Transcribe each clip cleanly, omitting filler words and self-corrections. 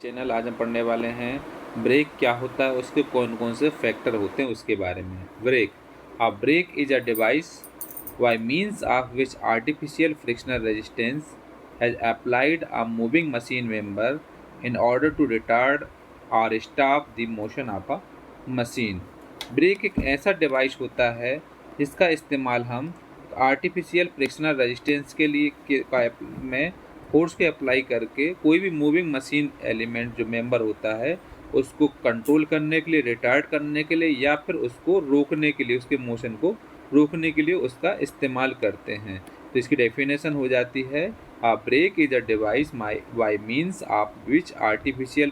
Channel आज हम पढ़ने वाले हैं ब्रेक क्या होता है, उसके कौन कौन से फैक्टर होते हैं उसके बारे में। Brake, a brake is a device by means of which artificial frictional resistance has applied a moving machine member in order to retard और stop the motion of a machine. Brake एक ऐसा device होता है जिसका इस्तेमाल हम artificial frictional resistance के लिए में फोर्स के अप्लाई करके कोई भी मूविंग मशीन एलिमेंट जो मेंबर होता है उसको कंट्रोल करने के लिए, रिटार्ड करने के लिए या फिर उसको रोकने के लिए, उसके मोशन को रोकने के लिए उसका इस्तेमाल करते हैं। तो इसकी डेफिनेशन हो जाती है, a brake is a device by means of which artificial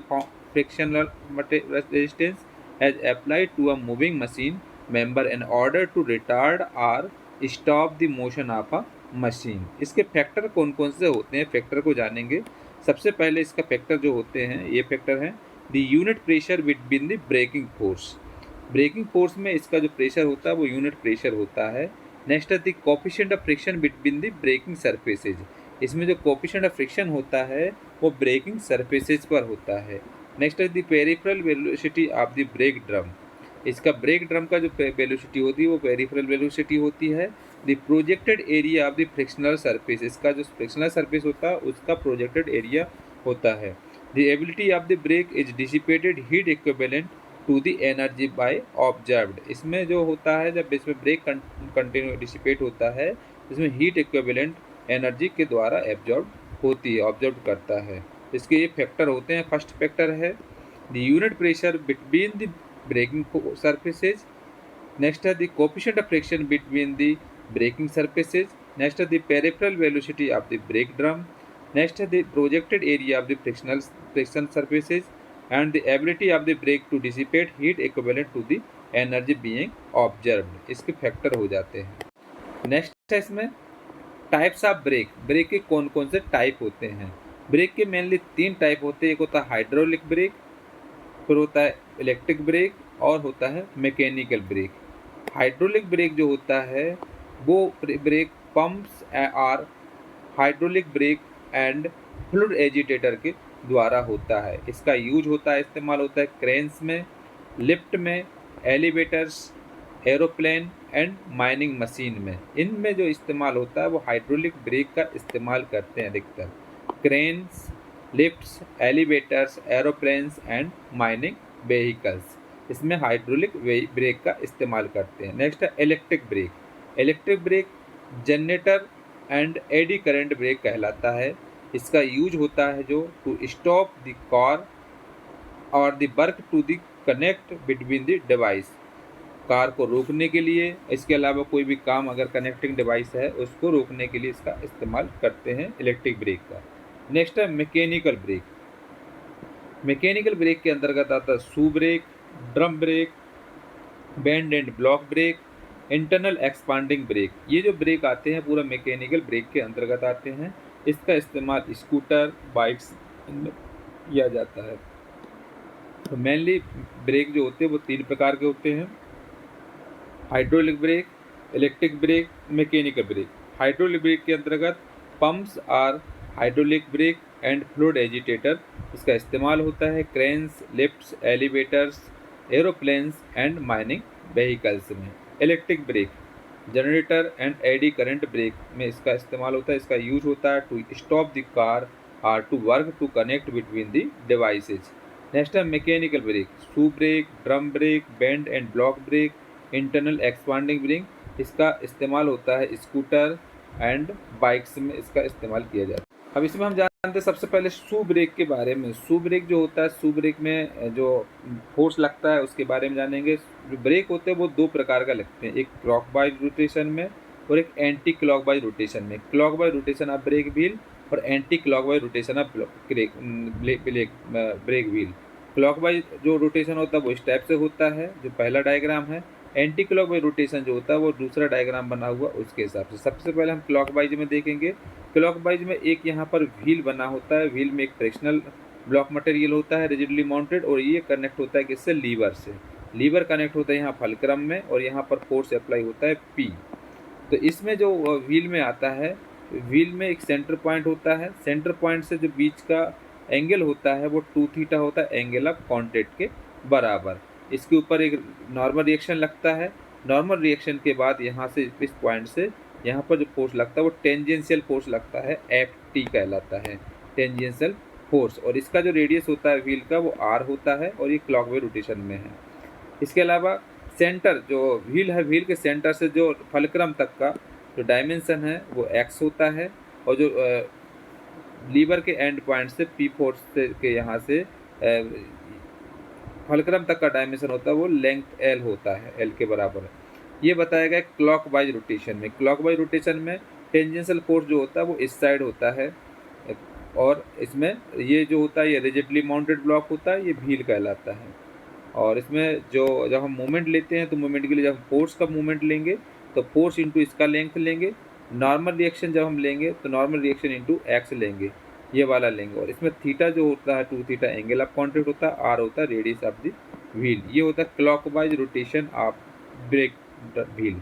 frictional resistance has applied to a moving machine member in order to retard और stop the motion of a machine. इसके फैक्टर कौन कौन से होते हैं, फैक्टर को जानेंगे। सबसे पहले इसका फैक्टर जो होते हैं, ये फैक्टर हैं the unit pressure between the braking force. Braking force में इसका जो प्रेशर होता है वो यूनिट प्रेशर होता है। नेक्स्ट है the coefficient of friction between the braking surfaces. इसमें जो कोफिशिएंट ऑफ फ्रिक्शन होता है वो ब्रेकिंग सरफेसेज पर होता है। नेक्स्ट है the peripheral velocity of the break drum. इसका ब्रेक ड्रम का जो वेलोसिटी होती है वो पेरिफेरल वेलोसिटी होती है। The projected area of the frictional surface, इसका जो फ्रिक्शनल सरफेस होता है उसका प्रोजेक्टेड एरिया होता है। The ability of the brake is dissipated heat equivalent to the energy by observed. इसमें जो होता है जब इसमें ब्रेक कंटिन्यू डिसिपेट होता है, इसमें हीट इक्विवेलेंट एनर्जी के द्वारा एब्जॉर्ब होती है, ऑब्जर्व करता है। इसके ये फैक्टर होते हैं। फर्स्ट फैक्टर है the unit pressure between the braking surfaces. Next are the coefficient of friction between the braking surfaces. Next are the peripheral velocity of the brake drum. Next are the projected area of the friction surfaces and the ability of the brake to dissipate heat equivalent to the energy being observed. इसके factor हो जाते हैं। Next है इसमें types of break. Break के कौन कौन से टाइप होते हैं। ब्रेक के मेनली 3 टाइप होते हैं। एक होता है हाइड्रोलिक ब्रेक, फिर होता है इलेक्ट्रिक ब्रेक और होता है मैकेनिकल ब्रेक। हाइड्रोलिक ब्रेक जो होता है वो ब्रेक पंप्स और hydraulic brake and fluid agitator के द्वारा होता है। इसका यूज होता है, इस्तेमाल होता है क्रेन्स में, लिफ्ट में, elevators, aeroplane and mining machine में। इनमें जो इस्तेमाल होता है वो हाइड्रोलिक ब्रेक का इस्तेमाल करते हैं अधिकतर। Cranes, lifts, elevators, aeroplanes and mining vehicles, इसमें हाइड्रोलिक ब्रेक का इस्तेमाल करते हैं। नेक्स्ट है electric brake. Electric brake generator and eddy current brake कहलाता है। इसका यूज होता है जो टू स्टॉप द कार और the work to the connect between the device, car को रोकने के लिए, इसके अलावा कोई भी काम अगर कनेक्टिंग डिवाइस है उसको रोकने के लिए इसका इस्तेमाल करते हैं इलेक्ट्रिक ब्रेक का। नेक्स्ट है मैकेनिकल ब्रेक। मैकेनिकल ब्रेक के अंतर्गत आता है shoe brake, drum brake, band and block brake, internal expanding brake. ये जो ब्रेक आते हैं पूरा मैकेनिकल ब्रेक के अंतर्गत आते हैं। इसका इस्तेमाल स्कूटर, बाइक्स में किया जाता है। तो मेनली ब्रेक जो होते हैं वो 3 प्रकार के होते हैं, hydraulic brake, electric brake, mechanical brake. Hydraulic brake के अंतर्गत पंप्स और hydraulic brake and fluid agitator, इसका इस्तेमाल होता है cranes, lifts, elevators, aeroplanes and mining vehicles में। Electric brake generator and eddy current brake में इसका इस्तेमाल होता है। इसका यूज होता है टू स्टॉप द कार और to work to connect between the devices. Next है mechanical brake, shoe brake, drum brake, bend and block brake, internal expanding brake. इसका इस्तेमाल होता है स्कूटर एंड बाइक्स में, इसका इस्तेमाल किया जाता है। अब इसमें हम जानते हैं सबसे पहले शू ब्रेक के बारे में। शू ब्रेक जो होता है, शू ब्रेक में जो फोर्स लगता है उसके बारे में जानेंगे। जो ब्रेक होते हैं वो 2 प्रकार का लगते हैं, एक क्लॉकवाइज रोटेशन में और एक एंटी क्लॉकवाइज रोटेशन में। Clockwise rotation of brake wheel और anti clockwise rotation of brake wheel. Clockwise जो रोटेशन होता है वो इस टाइप से होता है, जो पहला डायग्राम है। एंटी क्लॉकवाइज रोटेशन जो होता है वो दूसरा डायग्राम बना हुआ उसके हिसाब से। सबसे पहले हम क्लॉकवाइज में देखेंगे। क्लॉकवाइज में एक यहाँ पर व्हील बना होता है, व्हील में एक फ्रिक्शनल ब्लॉक मटेरियल होता है रिजिडली माउंटेड, और ये कनेक्ट होता है किससे, लीवर से। लीवर कनेक्ट होता है यहाँ फलक्रम में और यहाँ पर फोर्स अप्लाई होता है पी। तो इसमें जो व्हील में आता है, व्हील में एक सेंटर पॉइंट होता है, सेंटर पॉइंट से जो बीच का एंगल होता है वो 2 थीटा होता है, एंगल ऑफ कॉन्टैक्ट के बराबर। इसके ऊपर एक नॉर्मल रिएक्शन लगता है। नॉर्मल रिएक्शन के बाद यहाँ से इस पॉइंट से यहाँ पर जो फोर्स लगता है वो टेंजेंशियल फोर्स लगता है, Ft कहलाता है, टेंजेंशियल फोर्स। और इसका जो रेडियस होता है व्हील का वो r होता है और ये क्लॉकवाइज रोटेशन में है। इसके अलावा सेंटर जो व्हील है, व्हील के सेंटर से जो फलक्रम तक का जो डायमेंशन है वो x होता है, और जो लीवर के एंड पॉइंट से P फोर्स से के यहाँ से फलक्रम तक का डायमेंशन होता है वो लेंथ L होता है, L के बराबर है। ये बताया गया क्लॉकवाइज रोटेशन में। क्लॉकवाइज रोटेशन में टेंजेंशियल फोर्स जो होता है वो इस साइड होता है, और इसमें ये जो होता है ये रिजिडली माउंटेड ब्लॉक होता है, ये व्हील कहलाता है। और इसमें जो जब हम मूवमेंट लेते हैं तो मूवमेंट के लिए जब फोर्स का मूवमेंट लेंगे तो फोर्स इंटू इसका लेंथ लेंगे। नॉर्मल रिएक्शन जब हम लेंगे तो नॉर्मल रिएक्शन इंटू एक्स लेंगे, ये वाला लेंगे। और इसमें थीटा जो होता है 2 थीटा एंगल ऑफ कॉन्टैक्ट होता है, आर होता है रेडियस ऑफ द व्हील। ये होता है clockwise rotation of brake wheel.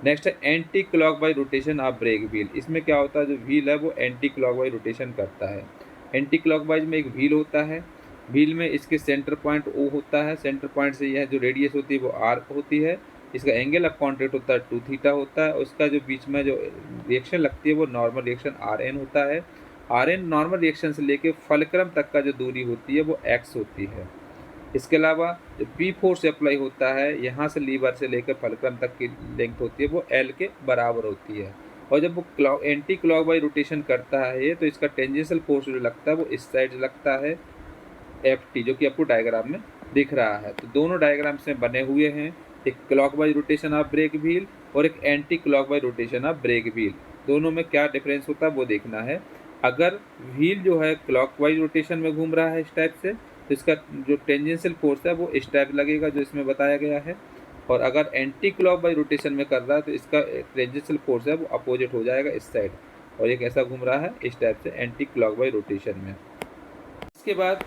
Next है anti clockwise rotation of brake wheel. इसमें क्या होता है, जो व्हील है वो एंटी क्लॉकवाइज रोटेशन करता है। एंटी क्लॉकवाइज में एक व्हील होता है, व्हील में इसके सेंटर पॉइंट O होता है, सेंटर पॉइंट से यह जो रेडियस होती है वो R होती है, इसका एंगल ऑफ कॉन्टैक्ट होता है 2 थीटा होता है, और उसका जो बीच में जो रिएक्शन लगती है वो नॉर्मल रिएक्शन Rn होता है। Rn नॉर्मल रिएक्शन से लेके फलक्रम तक का जो दूरी होती है वो x होती है। इसके अलावा जो P फोर्स अप्लाई होता है यहाँ से लीवर से लेकर फलक्रम तक की लेंथ होती है वो L के बराबर होती है। और जब वो एंटी क्लॉकवाइज रोटेशन करता है ये, तो इसका टेंजेंशियल फोर्स जो लगता है वो इस साइड लगता है, Ft, जो कि आपको डायग्राम में दिख रहा है। तो दोनों डायग्राम्स में बने हुए हैं, एक clockwise rotation of brake wheel और एक anti clockwise rotation of brake wheel. दोनों में क्या डिफरेंस होता है वो देखना है। अगर व्हील जो है क्लॉकवाइज रोटेशन में घूम रहा है इस टाइप से, तो इसका जो टेंजेंशियल फोर्स है वो इस टाइप लगेगा जो इसमें बताया गया है। और अगर एंटी क्लॉकवाइज रोटेशन में कर रहा है तो इसका टेंजेंशियल फोर्स है वो अपोजिट हो जाएगा इस साइड, और ये कैसा घूम रहा है इस टाइप से एंटी क्लॉकवाइज रोटेशन में। इसके बाद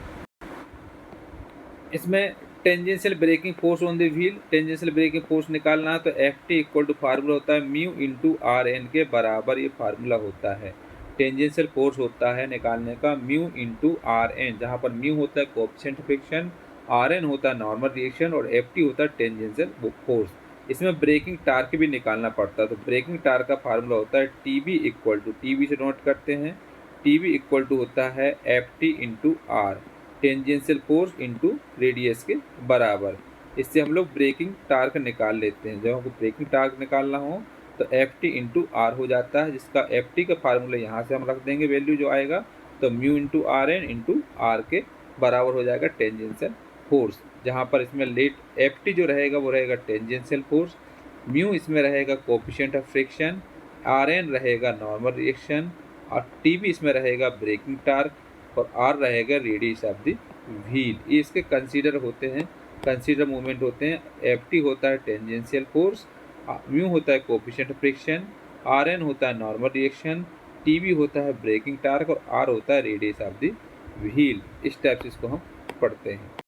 इसमें tangential braking force on the wheel, tangential braking force निकालना है तो Ft इक्वल टू फार्मूला होता है म्यू इंटू Rn के बराबर, ये फार्मूला होता है। टेंजेंशियल फोर्स होता है निकालने का म्यू इंटू Rn, जहाँ पर म्यू होता है कोएफिशिएंट फ्रिक्शन, Rn होता है नॉर्मल रिएक्शन और Ft होता है टेंजेंशियल फोर्स। इसमें ब्रेकिंग टार्क भी निकालना पड़ता है, तो ब्रेकिंग टार्क का फार्मूला होता है Tb इक्वल टू, Tb से नोट करते हैं, Tb इक्वल टू होता है Ft into R, tangential force into radius के बराबर। इससे हम लोग ब्रेकिंग टार्क निकाल लेते हैं। जब हमको ब्रेकिंग टार्क निकालना हो तो Ft इंटू आर हो जाता है, जिसका Ft का फार्मूला यहाँ से हम रख देंगे, वैल्यू जो आएगा तो mu into Rn into R के बराबर हो जाएगा टेंजेंशियल फोर्स। जहाँ पर इसमें लेट Ft जो रहेगा वो रहेगा टेंजेंशियल फोर्स, म्यू इसमें रहेगा कोएफिशिएंट ऑफ फ्रिक्शन, Rn रहेगा नॉर्मल रिएक्शन, और Tb इसमें रहेगा ब्रेकिंग टार्क, और R रहेगा रेडियस ऑफ द व्हील। ये इसके कंसीडर होते हैं, कंसीडर मूवमेंट होते हैं। Ft होता है टेंजेंशियल फोर्स, म्यू होता है कोएफिशिएंट फ्रिक्शन, Rn होता है नॉर्मल रिएक्शन, Tb होता है ब्रेकिंग टार्क, और R होता है रेडियस ऑफ द व्हील। इस टाइप से इसको हम पढ़ते हैं।